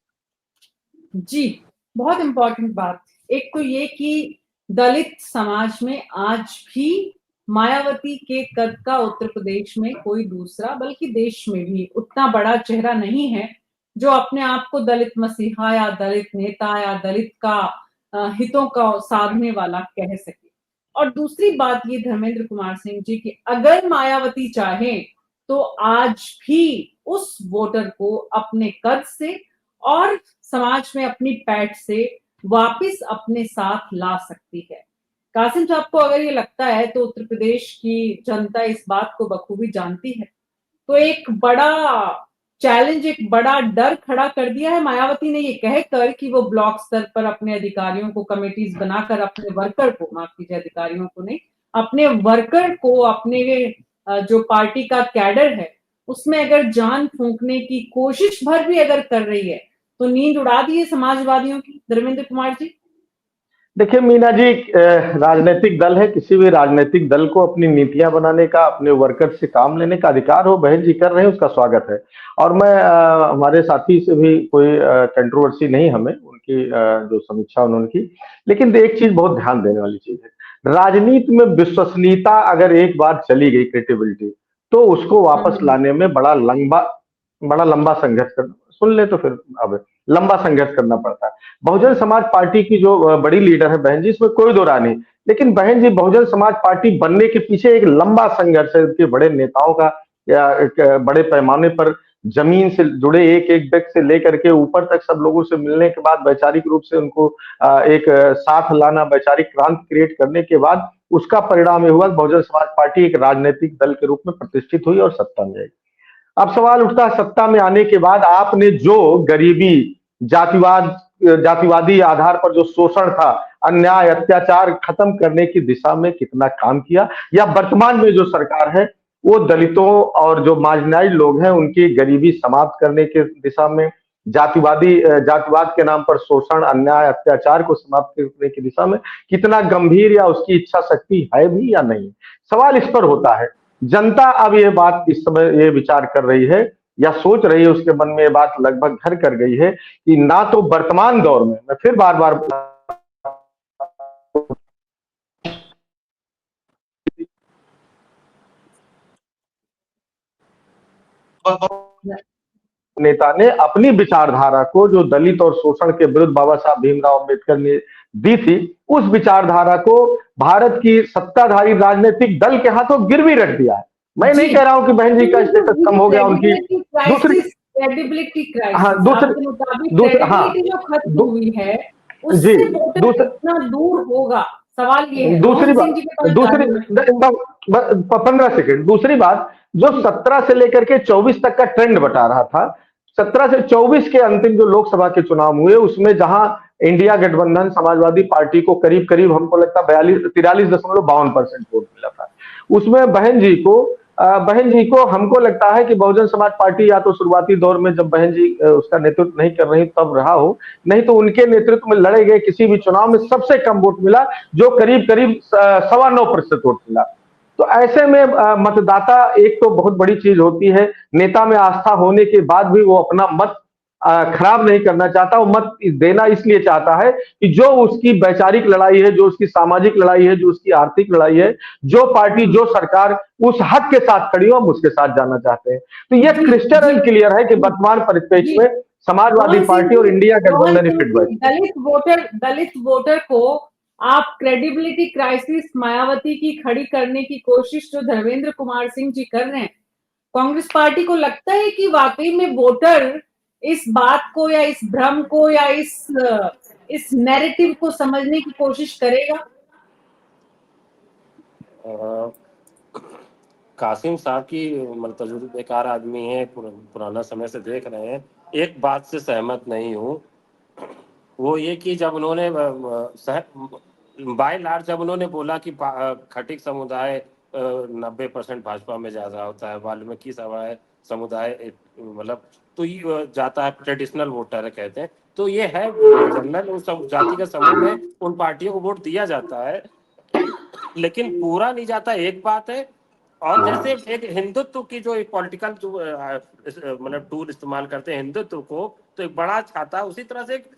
जी, बहुत इंपॉर्टेंट बात। एक तो ये कि दलित समाज में आज भी मायावती के कद का उत्तर प्रदेश में कोई दूसरा, बल्कि देश में भी उतना बड़ा चेहरा नहीं है जो अपने आप को दलित मसीहा या दलित नेता या दलित का हितों का साधने वाला कह सके। और दूसरी बात ये धर्मेंद्र कुमार सिंह जी की, अगर मायावती चाहे तो आज भी उस वोटर को अपने कद से और समाज में अपनी पैठ से वापस अपने साथ ला सकती है। कासिम साहब को अगर ये लगता है तो उत्तर प्रदेश की जनता इस बात को बखूबी जानती है। तो एक बड़ा चैलेंज, एक बड़ा डर खड़ा कर दिया है मायावती ने ये कहकर कि वो ब्लॉक स्तर पर अपने अधिकारियों को कमेटीज बनाकर अपने वर्कर को, माफ कीजिए अधिकारियों को नहीं, अपने वर्कर को, अपने जो पार्टी का कैडर है उसमें अगर जान फूंकने की कोशिश भर भी अगर कर रही है तो नींद उड़ा दी है समाजवादियों की। धर्मेंद्र कुमार जी देखिए मीना जी, राजनीतिक दल है, किसी भी राजनीतिक दल को अपनी नीतियां बनाने का, अपने वर्कर से काम लेने का अधिकार हो। बहन जी कर रहे हैं, उसका स्वागत है। और मैं हमारे साथी से भी कोई कंट्रोवर्सी नहीं हमें, उनकी जो समीक्षा उन्होंने की। लेकिन एक चीज बहुत ध्यान देने वाली चीज है, राजनीति में विश्वसनीयता अगर एक बार चली गई, क्रेडिबिलिटी, तो उसको वापस लाने में बड़ा लंबा संघर्ष करना, सुन ले तो फिर अब लंबा संघर्ष करना पड़ता है। बहुजन समाज पार्टी की जो बड़ी लीडर है बहन जी, इसमें कोई दो राय नहीं। लेकिन बहन जी, बहुजन समाज पार्टी बनने के पीछे एक लंबा संघर्ष है के बड़े नेताओं का, या एक बड़े पैमाने पर जमीन से जुड़े एक एक व्यक्ति से लेकर के ऊपर तक सब लोगों से मिलने के बाद, वैचारिक रूप से उनको एक साथ लाना, वैचारिक क्रांति क्रिएट करने के बाद उसका परिणाम ये हुआ बहुजन समाज पार्टी एक राजनीतिक दल के रूप में प्रतिष्ठित हुई और सत्ता में आई। अब सवाल उठता है, सत्ता में आने के बाद आपने जो गरीबी, जातिवादी आधार पर जो शोषण था, अन्याय, अत्याचार खत्म करने की दिशा में कितना काम किया, या वर्तमान में जो सरकार है वो दलितों और जो मार्जिनाइज्ड लोग हैं उनकी गरीबी समाप्त करने के दिशा में, जातिवाद के नाम पर शोषण, अन्याय, अत्याचार को समाप्त करने की दिशा में कितना गंभीर या उसकी इच्छा शक्ति है भी या नहीं, सवाल इस पर होता है। जनता अब ये बात इस समय ये विचार कर रही है या सोच रही है, उसके मन में ये बात लगभग घर कर गई है कि ना तो वर्तमान दौर में, मैं फिर बार बार नेता ने अपनी विचारधारा को, जो दलित और शोषण के विरुद्ध बाबा साहब भीमराव अंबेडकर ने दी थी, उस विचारधारा को भारत की सत्ताधारी राजनीतिक दल के हाथों गिरवी रख दिया है। मैं नहीं कह रहा हूं कि बहन जी का स्टेटस कम हो गया, उनकी दूसरी क्रेडिबिलिटी क्राइसिस, हाँ जो खत्म हुई है उससे कितना दूर होगा, सवाल ये है। दूसरी 15 सेकंड, दूसरी बात, जो 17 से लेकर के 24 तक का ट्रेंड बता रहा था, 17 से 24 के अंतिम जो लोकसभा के चुनाव हुए उसमें जहां इंडिया गठबंधन समाजवादी पार्टी को करीब करीब हमको लगता 43.52% वोट मिला था, उसमें बहन जी को हमको लगता है कि बहुजन समाज पार्टी या तो शुरुआती दौर में जब बहन जी उसका नेतृत्व नहीं कर रही तब रहा हो, नहीं तो उनके नेतृत्व में लड़े गए किसी भी चुनाव में सबसे कम वोट मिला, जो करीब करीब 9.25% वोट मिला। तो ऐसे में मतदाता, एक तो बहुत बड़ी चीज होती है, नेता में आस्था होने के बाद भी वो अपना मत खराब नहीं करना चाहता, वो मत देना इसलिए चाहता है कि जो उसकी वैचारिक लड़ाई है, जो उसकी सामाजिक लड़ाई है, जो उसकी आर्थिक लड़ाई है, जो पार्टी, जो सरकार उस हक के साथ खड़ी हो, हम उसके साथ जाना चाहते हैं। तो ये क्रिस्टल एंड क्लियर है कि वर्तमान परिप्रेक्ष्य में समाजवादी पार्टी और इंडिया गठबंधन ही फिट बैठे। दलित वोटर को आप क्रेडिबिलिटी क्राइसिस मायावती की खड़ी करने की कोशिश जो धर्मेंद्र कुमार सिंह जी कर रहे हैं, कांग्रेस पार्टी को लगता है कि वाकई में वोटर इस बात को या इस भ्रम को या इस नैरेटिव को समझने की कोशिश करेगा? कासिम साहब की मतलब तजुर्बेकार आदमी है, पुराना समय से देख रहे हैं। एक बात से सहमत नहीं हूँ, वो ये कि जब उन्होंने बाय लार्ज जब उन्होंने बोला कि खटिक समुदाय 90% भाजपा में ज्यादा होता है, वाल्मीकि समुदाय मतलब तो ये जाता है, ट्रेडिशनल वोटर है कहते हैं, तो ये है जनरल उस जाति का समूह में उन पार्टियों को वोट दिया जाता है, लेकिन पूरा नहीं जाता, एक बात है। और जैसे एक हिंदुत्व की जो एक पॉलिटिकल जो मतलब टूल इस्तेमाल करते हैं हिंदुत्व को, तो एक बड़ा छाता है, उसी तरह से एक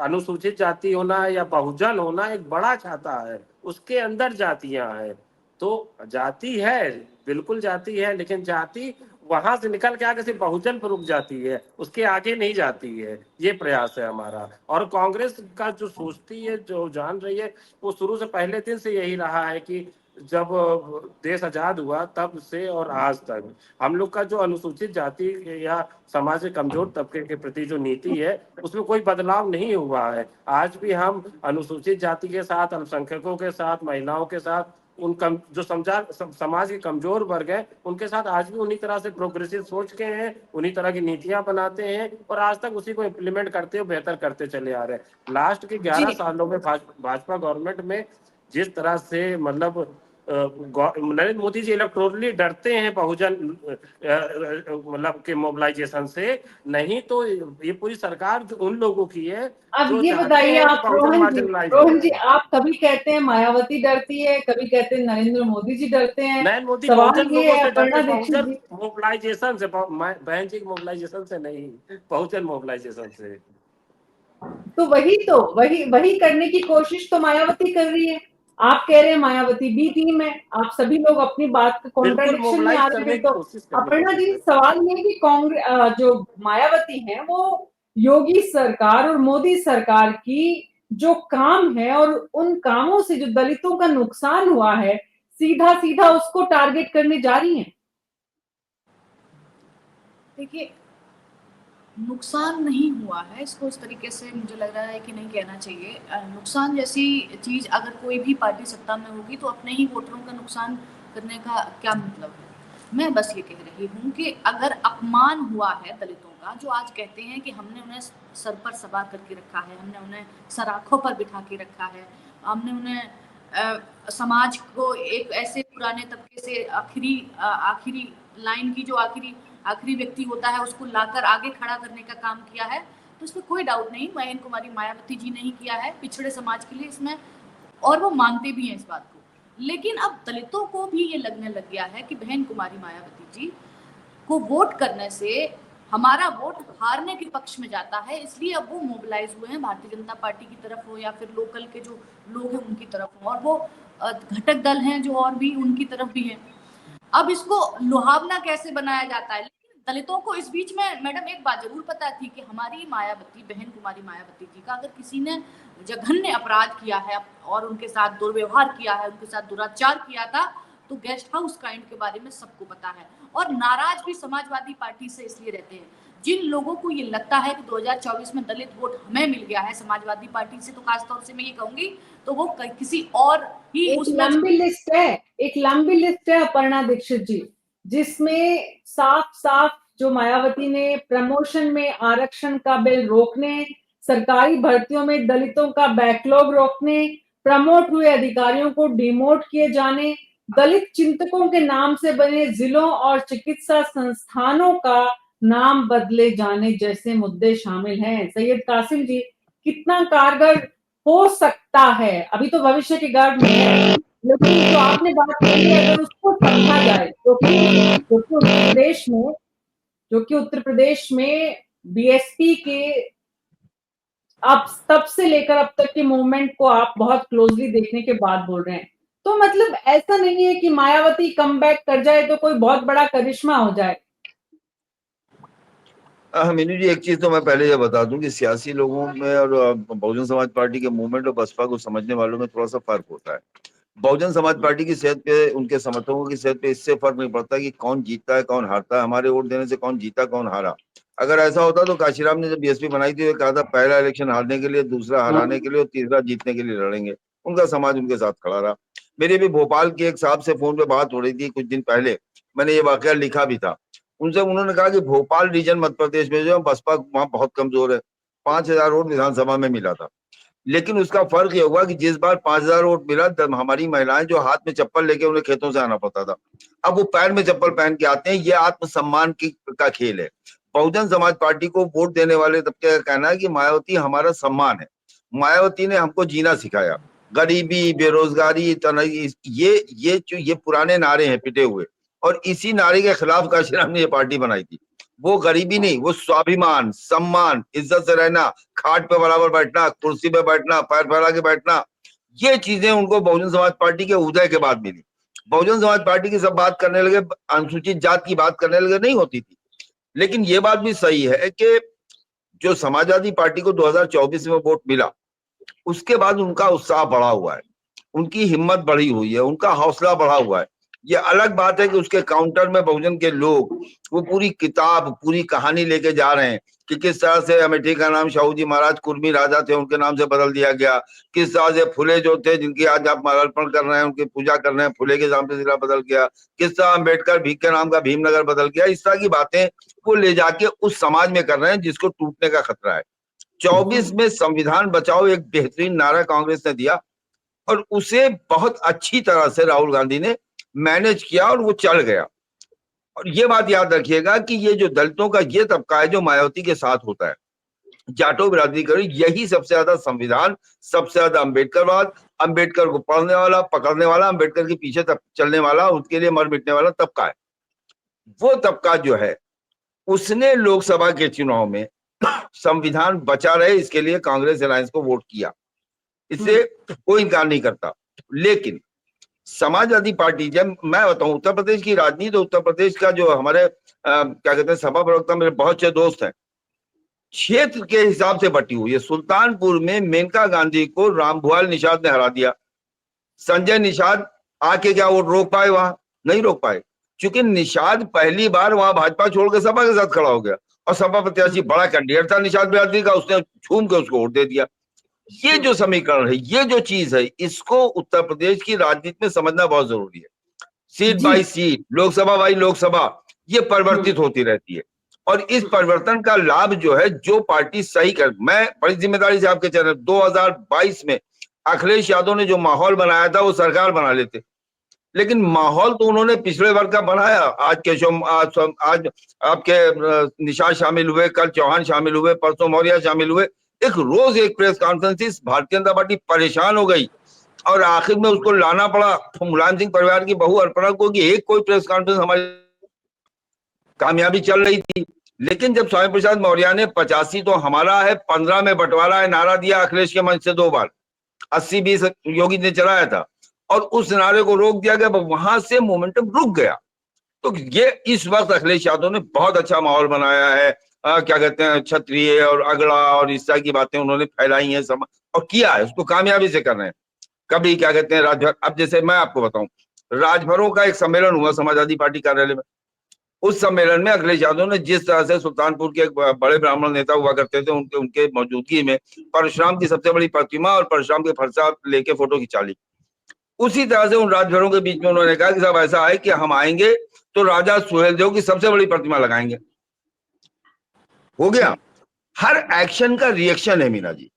अनुसूचित जाति होना या बहुजन होना एक बड़ा छाता है, उसके अंदर जातियां हैं। तो जाति है, बिल्कुल जाति है, लेकिन जाति वहां से निकल के आगे सिर्फ बहुजन पर रुक जाती है, उसके आगे नहीं जाती है। ये प्रयास है हमारा। और कांग्रेस का जो सोचती है, जो जान रही है, वो शुरू से पहले दिन से यही रहा है कि जब देश आजाद हुआ तब से और आज तक हम लोग का जो अनुसूचित जाति या समाज के कमजोर तबके के प्रति जो नीति है, उसमें कोई बदलाव नहीं हुआ है। आज भी हम अनुसूचित जाति के साथ, अल्पसंख्यकों के साथ, महिलाओं के साथ, जो समाज के कमजोर वर्ग है उनके साथ आज भी उन्हीं तरह से प्रोग्रेसिव सोच के हैं, उन्हीं तरह की नीतियां बनाते हैं और आज तक उसी को इम्प्लीमेंट करते हुए बेहतर करते चले आ रहे हैं। लास्ट के 11 सालों में भाजपा गवर्नमेंट में जिस तरह से मतलब नरेंद्र मोदी जी इलेक्टोरली डरते हैं बहुजन मतलब के मोबिलाइजेशन से, नहीं तो ये पूरी सरकार जो उन लोगों की है। अब ये बताइए आप रोहन जी, आप कभी कहते हैं मायावती डरती है, कभी कहते हैं नरेंद्र मोदी जी डरते हैं। नरेंद्र मोदी सवाल ये है अपर्णा दीक्षित जी, मोबिलाइजेशन से, बहन जी मोबिलाइजेशन से नहीं, बहुजन मोबिलाइजेशन से। तो वही करने की कोशिश तो मायावती कर रही है। आप कह रहे हैं मायावती बी टीम है, आप सभी लोग अपनी बात के कॉन्ट्राडिक्शन में आ रहे हैं। तो अपर्णा जी, सवाल ये कि कांग्रेस जो मायावती है वो योगी सरकार और मोदी सरकार की जो काम है और उन कामों से जो दलितों का नुकसान हुआ है, सीधा सीधा उसको टारगेट करने जा रही हैं। देखिए, नुकसान नहीं हुआ है, इसको इस तरीके से मुझे लग रहा है कि नहीं कहना चाहिए। नुकसान जैसी चीज़ अगर कोई भी पार्टी सत्ता में होगी तो अपने ही वोटरों का नुकसान करने का क्या मतलब है। मैं बस ये कह रही हूँ कि अगर अपमान हुआ है दलितों का, जो आज कहते हैं कि हमने उन्हें सर पर सवार करके रखा है, हमने उन्हें सराखों पर बिठा के रखा है, हमने उन्हें समाज को एक ऐसे पुराने तबके से आखिरी लाइन की जो आखिरी व्यक्ति होता है उसको लाकर आगे खड़ा करने का काम किया है, तो इसमें कोई डाउट नहीं महेंद्र कुमारी मायावती जी ने ही किया है पिछड़े समाज के लिए इसमें, और वो मानते भी हैं इस बात को। लेकिन अब दलितों को भी ये लगने लग गया है कि बहन कुमारी मायावती जी को वोट करने से हमारा वोट हारने के पक्ष में जाता है, इसलिए अब वो मोबिलाइज हुए हैं भारतीय जनता पार्टी की तरफ हो या फिर लोकल के जो लोग हैं उनकी तरफ हो, और वो घटक दल हैं जो और भी उनकी तरफ भी हैं। अब इसको लुभावना कैसे बनाया जाता है, लेकिन दलितों को इस बीच में मैडम एक बात जरूर पता थी कि हमारी मायावती बहन कुमारी मायावती जी का अगर किसी ने जघन्य अपराध किया है और उनके साथ दुर्व्यवहार किया है, उनके साथ दुराचार किया था, तो गेस्ट हाउस कांड के बारे में सबको पता है। और नाराज भी समाजवादी पार्टी से इसलिए रहते हैं, जिन लोगों को ये लगता है कि 2024 में दलित वोट हमें मिल गया है समाजवादी पार्टी से, तो खासतौर से मैं ये कहूंगी तो वो किसी और ही एक लंबी लिस्ट है अपर्णा दीक्षित जी, जिसमें साफ जो मायावती ने प्रमोशन में आरक्षण का बिल रोकने, सरकारी भर्तियों में दलितों का बैकलॉग रोकने, प्रमोट हुए अधिकारियों को डिमोट किए जाने, दलित चिंतकों के नाम से बने जिलों और चिकित्सा संस्थानों का नाम बदले जाने जैसे मुद्दे शामिल हैं। सैयद कासिम जी, कितना कारगर हो सकता है, अभी तो भविष्य की गार्ड में है, लेकिन जो आपने बात कही अगर उसको समझा जाए तो जो कि उत्तर प्रदेश में बीएसपी के अब तब से लेकर अब तक के मूवमेंट को आप बहुत क्लोजली देखने के बाद बोल रहे हैं, तो मतलब ऐसा नहीं है कि मायावती कमबैक कर जाए तो कोई बहुत बड़ा करिश्मा हो जाए। मीनू जी, एक चीज तो मैं पहले ये बता दूं कि सियासी लोगों में और बहुजन समाज पार्टी के मूवमेंट और बसपा को समझने वालों में थोड़ा सा फर्क होता है। बहुजन समाज पार्टी की सेहत पे, उनके समर्थकों की सेहत पे इससे फर्क नहीं पड़ता कि कौन जीतता है कौन हारता है, हमारे वोट देने से कौन जीता कौन हारा। अगर ऐसा होता तो काशीराम ने जब बीएसपी बनाई थी, कहा था पहला इलेक्शन हारने के लिए, दूसरा हराने के लिए और तीसरा जीतने के लिए लड़ेंगे। उनका समाज उनके साथ खड़ा रहा। मेरी भी भोपाल के एक साहब से फोन पे बात हो रही थी कुछ दिन पहले, मैंने ये वाकया लिखा भी था उनसे। उन्होंने कहा कि भोपाल रीजन मध्य प्रदेश में जो है बसपा वहां बहुत कमजोर है, 5,000 वोट विधानसभा में मिला था। लेकिन उसका फर्क ये हुआ कि जिस बार 5,000 वोट मिला तब हमारी महिलाएं जो हाथ में चप्पल लेके उन्हें खेतों से आना पड़ता था, अब वो पैर में चप्पल पहन के आते हैं। ये आत्मसम्मान का खेल है। बहुजन समाज पार्टी को वोट देने वाले तबके का कहना है कि मायावती हमारा सम्मान है, मायावती ने हमको जीना सिखाया। गरीबी, बेरोजगारी, तनाई, ये पुराने नारे हैं पिटे हुए, और इसी नारे के खिलाफ काशीराम ने ये पार्टी बनाई थी। वो गरीबी नहीं, वो स्वाभिमान, सम्मान, इज्जत से रहना, खाट पे बराबर बैठना, कुर्सी पे बैठना, पैर फैला के बैठना, ये चीजें उनको बहुजन समाज पार्टी के उदय के बाद मिली। बहुजन समाज पार्टी की सब बात करने लगे, अनुसूचित जात की बात करने लगे, नहीं होती थी। लेकिन ये बात भी सही है कि जो समाजवादी पार्टी को 2024 में वोट मिला, उसके बाद उनका उत्साह बढ़ा हुआ है, उनकी हिम्मत बढ़ी हुई है, उनका हौसला बढ़ा हुआ है। ये अलग बात है कि उसके काउंटर में बहुजन के लोग वो पूरी किताब, पूरी कहानी लेके जा रहे हैं कि किस तरह से अमेठी का नाम शाहू जी महाराज कुर्मी राजा थे उनके नाम से बदल दिया गया, किस तरह से फुले जो थे जिनकी आज आप माल्यार्पण कर रहे हैं, उनकी पूजा कर रहे हैं, फुले के नाम से जिला बदल गया, किस तरह अम्बेडकर भीख के नाम का भीमनगर बदल गया। इस तरह की बातें वो ले जाके उस समाज में कर रहे हैं जिसको टूटने का खतरा है। 24 में संविधान बचाओ एक बेहतरीन नारा कांग्रेस ने दिया, और उसे बहुत अच्छी तरह से राहुल गांधी ने मैनेज किया और वो चल गया। और ये बात याद रखिएगा कि ये जो दलितों का ये तबका है जो मायावती के साथ होता है, जाटो बिरादरी करी, यही सबसे ज्यादा संविधान, सबसे ज्यादा अम्बेडकरवाद, अम्बेडकर को पढ़ने वाला, पकड़ने वाला, अम्बेडकर के पीछे चलने वाला, उसके लिए मर मिटने वाला तबका है। वो तबका जो है उसने लोकसभा के चुनाव में संविधान बचा रहे इसके लिए कांग्रेस अलायंस को वोट किया, इससे कोई इनकार नहीं करता। लेकिन समाजवादी पार्टी, जब मैं बताऊं उत्तर प्रदेश की राजनीति, तो उत्तर प्रदेश का जो हमारे क्या कहते हैं सभा प्रवक्ता, मेरे बहुत से दोस्त हैं, क्षेत्र के हिसाब से बटी हुई है। सुल्तानपुर में मेनका गांधी को रामभुआल निषाद ने हरा दिया। संजय निषाद आके क्या वोट रोक पाए? वहां नहीं रोक पाए, क्योंकि निषाद पहली बार वहां भाजपा छोड़ के सपा के साथ खड़ा हो गया, और सपा प्रत्याशी बड़ा कैंडिडेट था निषाद बिरादरी का, उसने झूम के उसको वोट दे दिया। ये जो समीकरण है, ये जो चीज है, इसको उत्तर प्रदेश की राजनीति में समझना बहुत जरूरी है। Seat by seat, Lok Sabha by Lok Sabha, ये परिवर्तित होती रहती है, और इस परिवर्तन का लाभ जो है, जो पार्टी सही कर, मैं बड़ी जिम्मेदारी से आपके चैनल 2022 में अखिलेश यादव ने जो माहौल बनाया था वो सरकार बना लेते, लेकिन माहौल तो उन्होंने पिछले वर्ग का बनाया। आज आपके निषाद शामिल हुए, कल चौहान शामिल हुए, परसों मौर्य शामिल हुए, एक रोज एक press conference, Bharatiya Janata party परेशान हो गई, और आखिर में उसको लाना पड़ा मुलायम सिंह परिवार की बहू अर्पणा को कि एक कोई प्रेस कॉन्फ्रेंस हमारी कामयाबी चल रही थी। लेकिन जब स्वामी प्रसाद मौर्य ने 85 तो हमारा है, 15 में बंटवारा है नारा दिया अखिलेश के मंच से 2 बार, 80-20 योगी ने चलाया था, और उस नारे को रोक दिया गया, वहां से मोमेंटम रुक गया। तो ये इस वक्त अखिलेश यादव ने बहुत अच्छा माहौल बनाया है, क्या कहते हैं क्षत्रिय और अगड़ा और इस तरह की बातें उन्होंने फैलाई हैं सब, और किया है, उसको कामयाबी से कर रहे हैं। कभी क्या कहते हैं राजभर, अब जैसे मैं आपको बताऊं, राजभरों का एक सम्मेलन हुआ समाजवादी पार्टी कार्यालय में, उस सम्मेलन में अखिलेश यादव ने जिस तरह से सुल्तानपुर के एक बड़े ब्राह्मण नेता हुआ करते थे, उनके मौजूदगी में परशुराम की सबसे बड़ी प्रतिमा और परशुराम के फरसा लेके फोटो खिंचा ली, उसी तरह से उन राजभरों के बीच में उन्होंने कहा कि साहब ऐसा है कि हम आएंगे तो राजा सुहेलदेव की सबसे बड़ी प्रतिमा लगाएंगे। हो गया, हर एक्शन का रिएक्शन है मीना जी,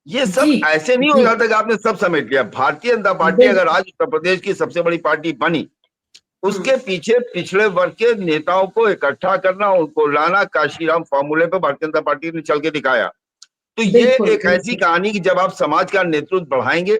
ये सब ऐसे नहीं हो जाता कि आपने सब समेट लिया। भारतीय जनता पार्टी अगर आज उत्तर प्रदेश की सबसे बड़ी पार्टी बनी, उसके पीछे पिछले वर्ग के नेताओं को इकट्ठा करना, उनको लाना, काशीराम फॉर्मूले पे भारतीय जनता पार्टी ने चल के दिखाया। तो ये एक ऐसी कहानी कि जब आप समाज का नेतृत्व बढ़ाएंगे,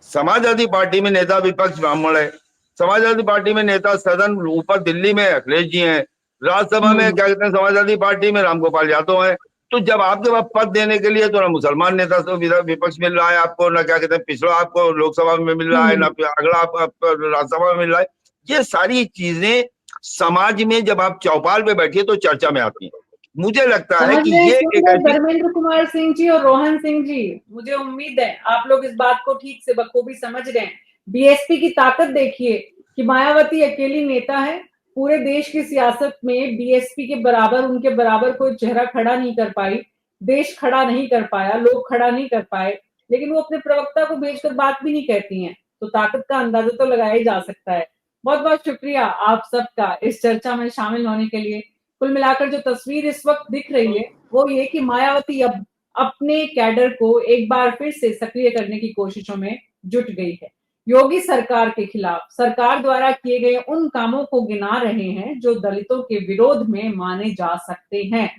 समाजवादी पार्टी में नेता विपक्ष ब्राह्मण है, समाजवादी पार्टी में नेता सदन ऊपर दिल्ली में अखिलेश जी हैं, राज्यसभा में क्या कहते हैं समाजवादी पार्टी में रामगोपाल यादव है। तो जब आपके पास पद देने के लिए तो ना मुसलमान नेता से विपक्ष मिल रहा है आपको, ना क्या कहते हैं पिछड़ा आपको लोकसभा में मिल रहा है, ना अगला आपको राज्यसभा में मिल रहा है। ये सारी चीजें समाज में जब आप चौपाल पे बैठिए तो चर्चा में आती है। मुझे लगता है कि ये एक धर्मेंद्र कुमार सिंह जी और रोहन सिंह जी, मुझे उम्मीद है आप लोग इस बात को ठीक से बखूबी समझ रहे हैं। बीएसपी की ताकत देखिए कि मायावती अकेली नेता है, पूरे देश की सियासत में बीएसपी के बराबर, उनके बराबर कोई चेहरा खड़ा नहीं कर पाई, देश खड़ा नहीं कर पाया, लोग खड़ा नहीं कर पाए, लेकिन वो अपने प्रवक्ता को भेजकर बात भी नहीं कहती हैं। तो ताकत का अंदाजा तो लगाया ही जा सकता है। बहुत बहुत शुक्रिया आप सबका इस चर्चा में शामिल होने के लिए। कुल मिलाकर जो तस्वीर इस वक्त दिख रही है वो ये कि मायावती अब अपने कैडर को एक बार फिर से सक्रिय करने की कोशिशों में जुट गई है। योगी सरकार के खिलाफ सरकार द्वारा किए गए उन कामों को गिना रहे हैं जो दलितों के विरोध में माने जा सकते हैं।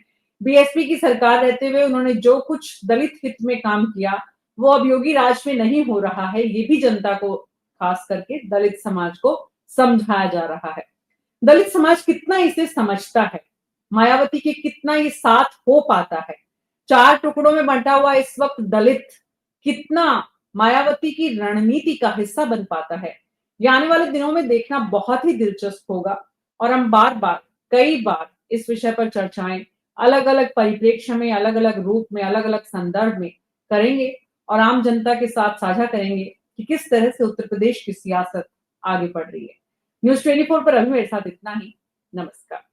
बीएसपी की सरकार रहते हुए उन्होंने जो कुछ दलित हित में काम किया वो अब योगी राज में नहीं हो रहा है। ये भी जनता को, खास करके दलित समाज को समझाया जा रहा है। दलित समाज कितना इसे समझता है, मायावती के कितना ये साथ हो पाता है। 4 टुकड़ों में बंटा हुआ इस वक्त दलित कितना मायावती की रणनीति का हिस्सा बन पाता है, ये आने वाले दिनों में देखना बहुत ही दिलचस्प होगा। और हम बार बार, कई बार इस विषय पर चर्चाएं अलग अलग परिप्रेक्ष्य में, अलग अलग रूप में, अलग अलग संदर्भ में करेंगे और आम जनता के साथ साझा करेंगे कि किस तरह से उत्तर प्रदेश की सियासत आगे बढ़ रही है। न्यूज़ 24 पर अभी मेरे साथ इतना ही। नमस्कार।